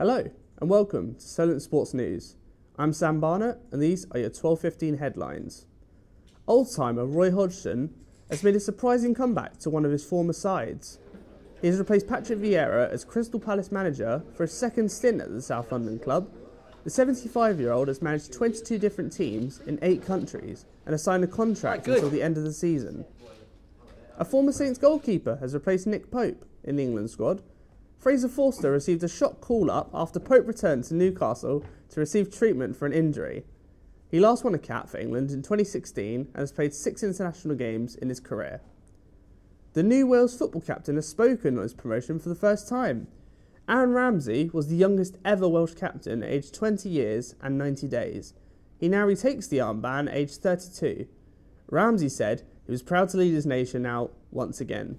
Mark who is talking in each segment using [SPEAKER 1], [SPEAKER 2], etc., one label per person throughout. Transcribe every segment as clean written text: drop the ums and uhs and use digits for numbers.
[SPEAKER 1] Hello and welcome to Solent Sports News. I'm Sam Barnett and these are your 12:15 headlines. Old-timer Roy Hodgson has made a surprising comeback to one of his former sides. He has replaced Patrick Vieira as Crystal Palace manager for a second stint at the South London club. The 75-year-old has managed 22 different teams in 8 countries and has signed a contract until the end of the season. A former Saints goalkeeper has replaced Nick Pope in the England squad. Fraser Forster received a shock call-up after Pope returned to Newcastle to receive treatment for an injury. He last won a cap for England in 2016 and has played 6 international games in his career. The new Wales football captain has spoken on his promotion for the first time. Aaron Ramsey was the youngest ever Welsh captain, aged 20 years and 90 days. He now retakes the armband, aged 32. Ramsey said he was proud to lead his nation out once again.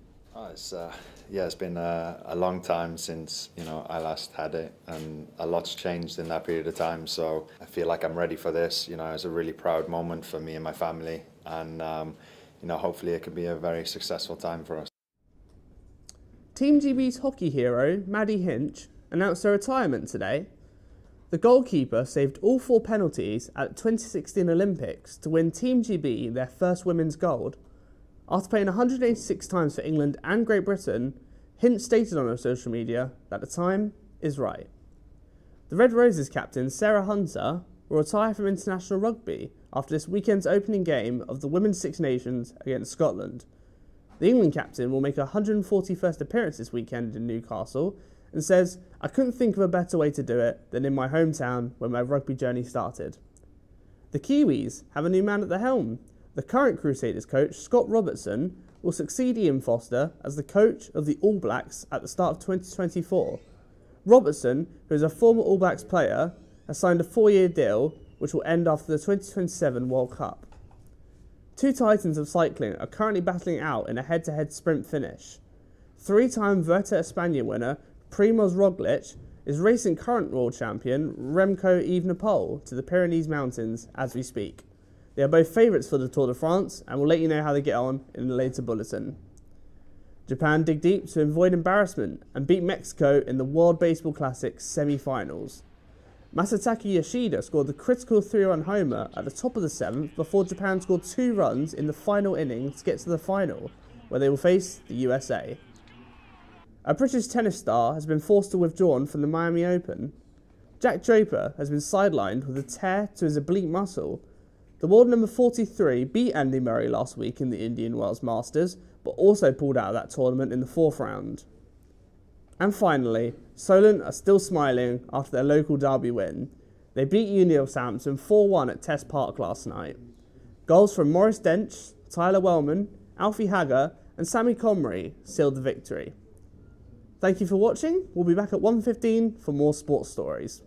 [SPEAKER 2] It's been a long time since I last had it, and a lot's changed in that period of time. So I feel like I'm ready for this. It's a really proud moment for me and my family, and hopefully it could be a very successful time for us.
[SPEAKER 1] Team GB's hockey hero Maddie Hinch announced her retirement today. The goalkeeper saved all 4 penalties at the 2016 Olympics to win Team GB their first women's gold. After playing 186 times for England and Great Britain, Hinch stated on her social media that the time is right. The Red Roses captain Sarah Hunter will retire from international rugby after this weekend's opening game of the Women's Six Nations against Scotland. The England captain will make her 141st appearance this weekend in Newcastle and says, "I couldn't think of a better way to do it than in my hometown where my rugby journey started." The Kiwis have a new man at the helm. The current Crusaders coach, Scott Robertson, will succeed Ian Foster as the coach of the All Blacks at the start of 2024. Robertson, who is a former All Blacks player, has signed a 4-year deal which will end after the 2027 World Cup. 2 titans of cycling are currently battling out in a head-to-head sprint finish. 3-time Vuelta España winner Primož Roglic is racing current world champion Remco Evenepoel to the Pyrenees Mountains as we speak. They are both favourites for the Tour de France and we'll let you know how they get on in a later bulletin. Japan dig deep to avoid embarrassment and beat Mexico in the World Baseball Classic semi-finals. Masataka Yoshida scored the critical 3-run homer at the top of the 7th before Japan scored 2 runs in the final inning to get to the final, where they will face the USA. A British tennis star has been forced to withdraw from the Miami Open. Jack Draper has been sidelined with a tear to his oblique muscle. The world number 43 beat Andy Murray last week in the Indian Wells Masters, but also pulled out of that tournament in the 4th round. And finally, Solent are still smiling after their local derby win. They beat Uni of Southampton 4-1 at Test Park last night. Goals from Maurice Dench, Tyler Wellman, Alfie Hagger and Sammy Comrie sealed the victory. Thank you for watching. We'll be back at 1:15 for more sports stories.